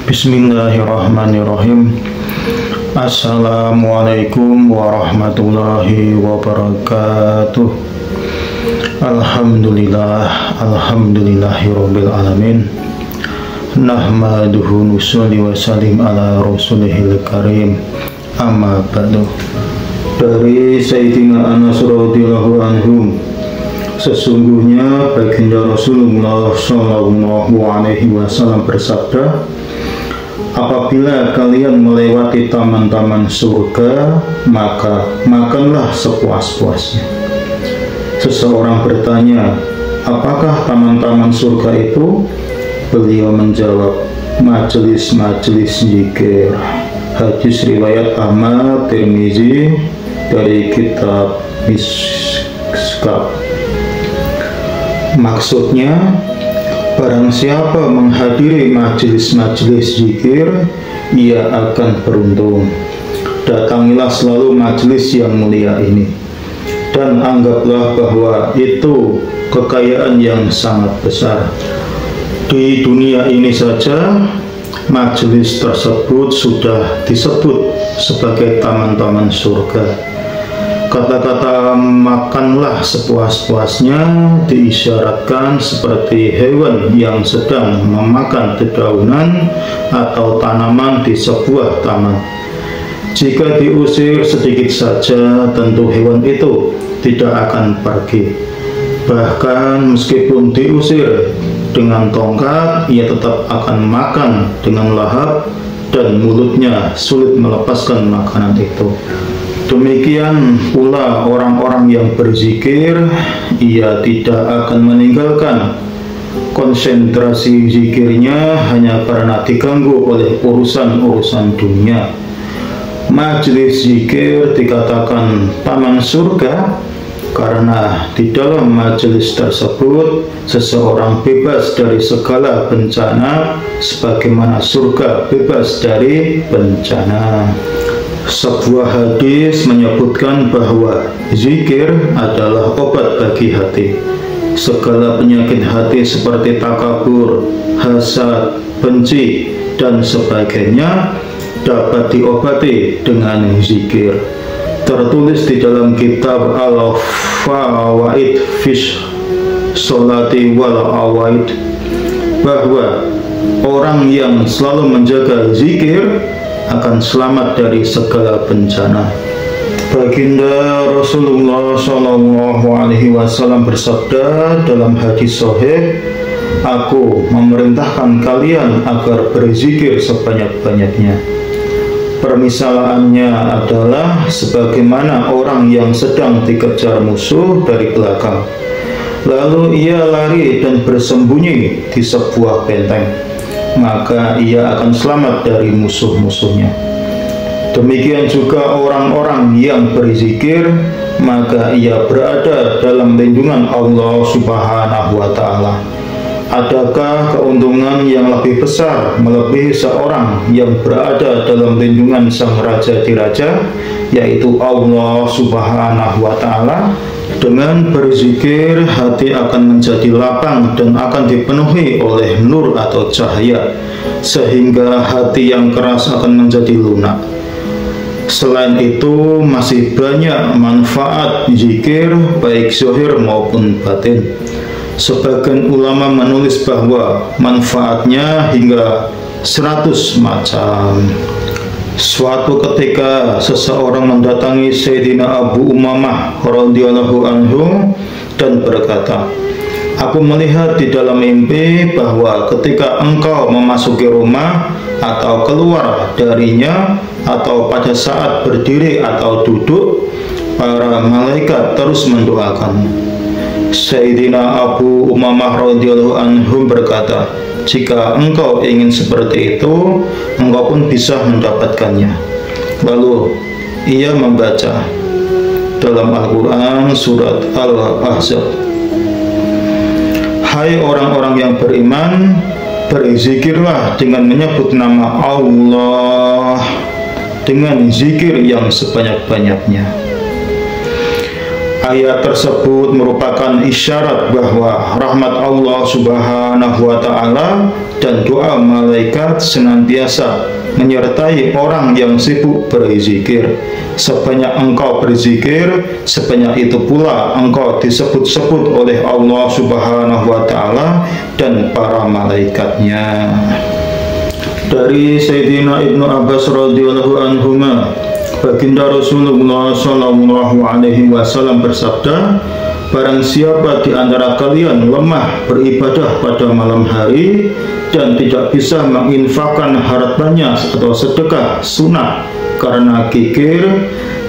Bismillahirrahmanirrahim. Assalamualaikum warahmatullahi wabarakatuh. Alhamdulillahirabbil alamin. Nahmaduhu nusalli wa sallim ala rasulihil karim. Amma ba'du. Dari Sayyidina Anas radhiyallahu anhu, sesungguhnya baginda Rasulullah sallallahu alaihi wasallam bersabda, apabila kalian melewati taman-taman surga, maka makanlah sepuas-puasnya. Seseorang bertanya, apakah taman-taman surga itu? Beliau menjawab, majelis-majelis zikir. Hadis riwayat Ahmad Tirmizi dari kitab Mishkat. Maksudnya, barang siapa menghadiri majelis-majelis zikir, ia akan beruntung. Datangilah selalu majelis yang mulia ini, dan anggaplah bahwa itu kekayaan yang sangat besar. Di dunia ini saja, majelis tersebut sudah disebut sebagai taman-taman surga. Kata-kata makanlah sepuas-puasnya diisyaratkan seperti hewan yang sedang memakan dedaunan atau tanaman di sebuah taman. Jika diusir sedikit saja, tentu hewan itu tidak akan pergi. Bahkan meskipun diusir dengan tongkat, ia tetap akan makan dengan lahap dan mulutnya sulit melepaskan makanan itu. Demikian pula orang-orang yang berzikir, ia tidak akan meninggalkan konsentrasi zikirnya hanya karena diganggu oleh urusan-urusan dunia. Majelis zikir dikatakan taman surga karena di dalam majelis tersebut seseorang bebas dari segala bencana sebagaimana surga bebas dari bencana. Sebuah hadis menyebutkan bahwa zikir adalah obat bagi hati. Segala penyakit hati seperti takabur, hasad, benci, dan sebagainya dapat diobati dengan zikir. Tertulis di dalam kitab Al-Fawaid Fish Solati wal Awaid bahwa orang yang selalu menjaga zikir akan selamat dari segala bencana. Baginda Rasulullah Shallallahu Alaihi Wasallam bersabda dalam hadis sahih, aku memerintahkan kalian agar berzikir sebanyak-banyaknya. Permisalaannya adalah sebagaimana orang yang sedang dikejar musuh dari belakang, lalu ia lari dan bersembunyi di sebuah benteng, maka ia akan selamat dari musuh-musuhnya. Demikian juga orang-orang yang berzikir, maka ia berada dalam lindungan Allah Subhanahu wa Ta'ala. Adakah keuntungan yang lebih besar melebihi seorang yang berada dalam lindungan Sang Raja di Raja, yaitu Allah Subhanahu wa Ta'ala? Dengan berzikir, hati akan menjadi lapang dan akan dipenuhi oleh nur atau cahaya, sehingga hati yang keras akan menjadi lunak. Selain itu, masih banyak manfaat zikir, baik zahir maupun batin. Sebagian ulama menulis bahwa manfaatnya hingga 100 macam. Suatu ketika seseorang mendatangi Sayyidina Abu Umamah radhiyallahu anhu dan berkata, aku melihat di dalam mimpi bahwa ketika engkau memasuki rumah atau keluar darinya atau pada saat berdiri atau duduk, para malaikat terus mendoakan. Sayyidina Abu Umamah radhiyallahu anhu berkata, jika engkau ingin seperti itu, engkau pun bisa mendapatkannya. Lalu ia membaca dalam Al-Quran surat Al-Ahzab, hai orang-orang yang beriman, berzikirlah dengan menyebut nama Allah dengan zikir yang sebanyak-banyaknya. Ayat tersebut merupakan isyarat bahwa rahmat Allah Subhanahu wa Ta'ala dan doa malaikat senantiasa menyertai orang yang sibuk berzikir. Sebanyak engkau berzikir, sebanyak itu pula engkau disebut-sebut oleh Allah Subhanahu wa Ta'ala dan para malaikatnya. Dari Sayyidina Ibnu Abbas radhiyallahu anhuma, baginda Rasulullah sallallahu alaihi wasallam bersabda, barang siapa di antara kalian lemah beribadah pada malam hari dan tidak bisa menginfakkan hartanya atau sedekah sunnah karena kikir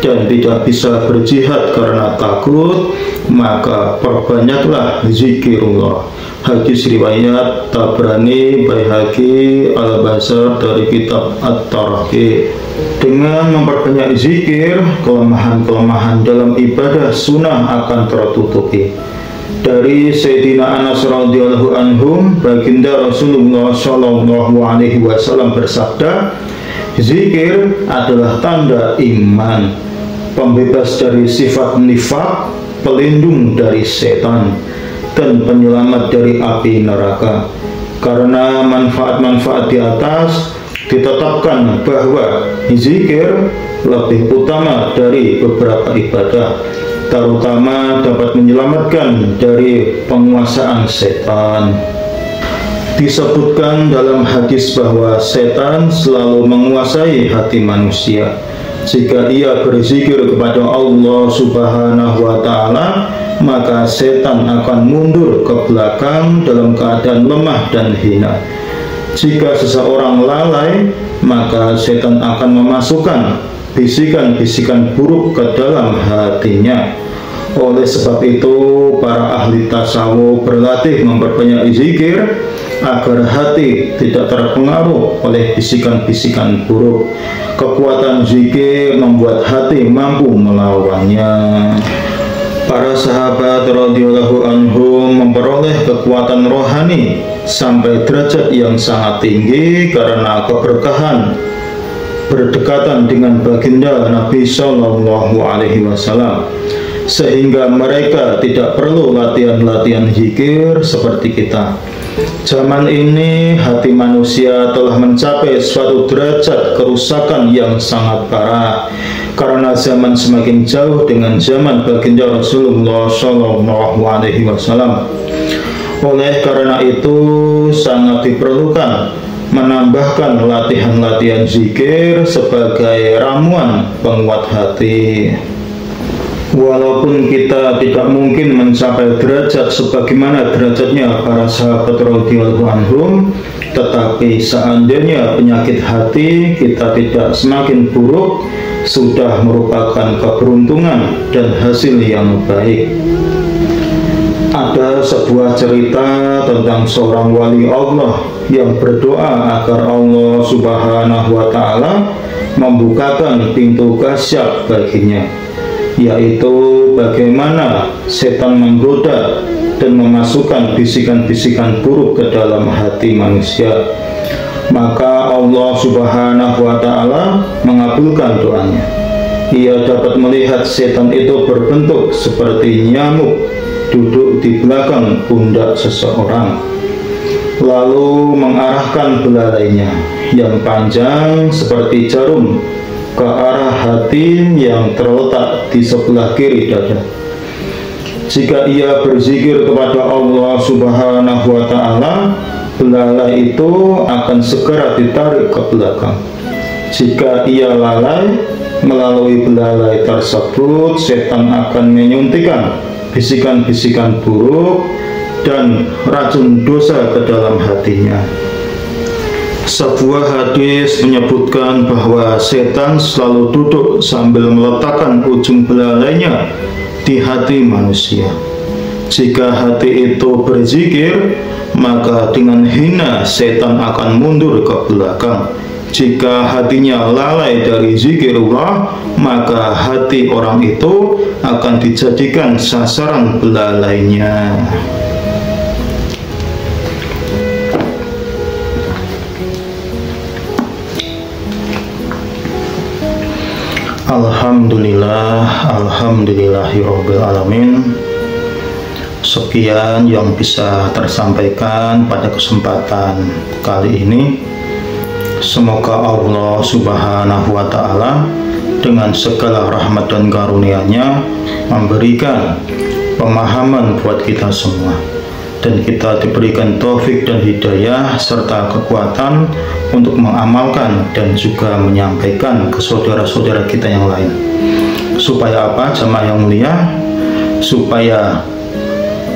dan tidak bisa berjihad karena takut, maka perbanyaklah zikirullah. Hadis riwayat Tabrani, Baihaqi, Al-Bazar dari kitab At-Taraqi. Dengan memperbanyak zikir, kelemahan-kelemahan dalam ibadah sunnah akan tertutupi. Dari Sayyidina Anas radhiyallahu anhum, baginda Rasulullah sallallahu alaihi wasallam bersabda, zikir adalah tanda iman, pembebas dari sifat nifaq, pelindung dari setan, dan penyelamat dari api neraka. Karena manfaat-manfaat di atas, ditetapkan bahwa zikir lebih utama dari beberapa ibadah, terutama dapat menyelamatkan dari penguasaan setan. Disebutkan dalam hadis bahwa setan selalu menguasai hati manusia. Jika ia berzikir kepada Allah Subhanahu wa Ta'ala, maka setan akan mundur ke belakang dalam keadaan lemah dan hina. Jika seseorang lalai, maka setan akan memasukkan bisikan-bisikan buruk ke dalam hatinya. Oleh sebab itu, para ahli tasawuf berlatih memperbanyak zikir agar hati tidak terpengaruh oleh bisikan-bisikan buruk. Kekuatan zikir membuat hati mampu melawannya. Para sahabat radhiyallahu anhum memperoleh kekuatan rohani sampai derajat yang sangat tinggi karena keberkahan berdekatan dengan baginda Nabi Sallallahu Alaihi Wasallam, sehingga mereka tidak perlu latihan-latihan zikir seperti kita. Zaman ini hati manusia telah mencapai suatu derajat kerusakan yang sangat parah karena zaman semakin jauh dengan zaman baginda Rasulullah Shallallahu Alaihi Wasallam. Oleh karena itu sangat diperlukan menambahkan latihan-latihan zikir sebagai ramuan penguat hati. Walaupun kita tidak mungkin mencapai derajat sebagaimana derajatnya para sahabat radhiyallahu anhum, tetapi seandainya penyakit hati kita tidak semakin buruk, sudah merupakan keberuntungan dan hasil yang baik. Ada sebuah cerita tentang seorang wali Allah yang berdoa agar Allah Subhanahu wa Ta'ala membukakan pintu gasyap baginya, yaitu bagaimana setan menggoda dan memasukkan bisikan-bisikan buruk ke dalam hati manusia. Maka Allah Subhanahu wa Ta'ala mengabulkan doanya. Ia dapat melihat setan itu berbentuk seperti nyamuk duduk di belakang pundak seseorang, lalu mengarahkan belalainya yang panjang seperti jarum ke arah hati yang terletak di sebelah kiri dada. Jika ia berzikir kepada Allah Subhanahu wa Ta'ala, belalai itu akan segera ditarik ke belakang. Jika ia lalai, melalui belalai tersebut setan akan menyuntikkan bisikan-bisikan buruk dan racun dosa ke dalam hatinya. Sebuah hadis menyebutkan bahwa setan selalu duduk sambil meletakkan ujung belalainya di hati manusia. Jika hati itu berzikir, maka dengan hina setan akan mundur ke belakang. Jika hatinya lalai dari zikirullah, maka hati orang itu akan dijadikan sasaran belalainya. Alhamdulillah. Alhamdulillahirabbil alamin. Sekian yang bisa tersampaikan pada kesempatan kali ini. Semoga Allah Subhanahu wa Ta'ala dengan segala rahmat dan karunia-Nya memberikan pemahaman buat kita semua, dan kita diberikan taufik dan hidayah serta kekuatan untuk mengamalkan dan juga menyampaikan ke saudara-saudara kita yang lain. Supaya apa, jamaah yang mulia? Supaya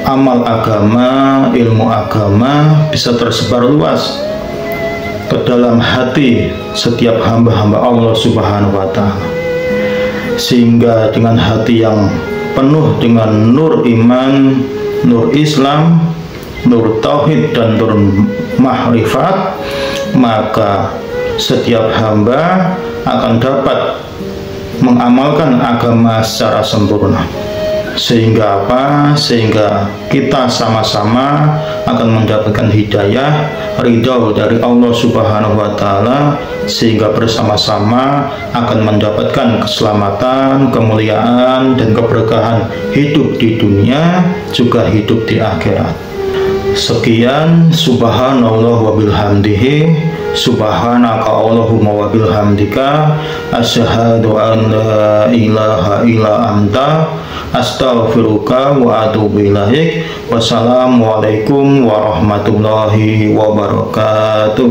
amal agama, ilmu agama bisa tersebar luas ke dalam hati setiap hamba-hamba Allah Subhanahu wa Ta'ala, sehingga dengan hati yang penuh dengan nur iman, nur Islam, nur tauhid dan nur mahrifat, maka setiap hamba akan dapat mengamalkan agama secara sempurna. Sehingga apa? Sehingga kita sama-sama akan mendapatkan hidayah, ridho dari Allah Subhanahu wa Ta'ala, sehingga bersama-sama akan mendapatkan keselamatan, kemuliaan, dan keberkahan hidup di dunia, juga hidup di akhirat. Sekian, subhanallah wa bihamdihi, subhanaka Allahumma wa bihamdika, asyhadu an la ilaha illa anta, astaghfiruka wa atubu ilaik. Wassalamualaikum warahmatullahi wabarakatuh.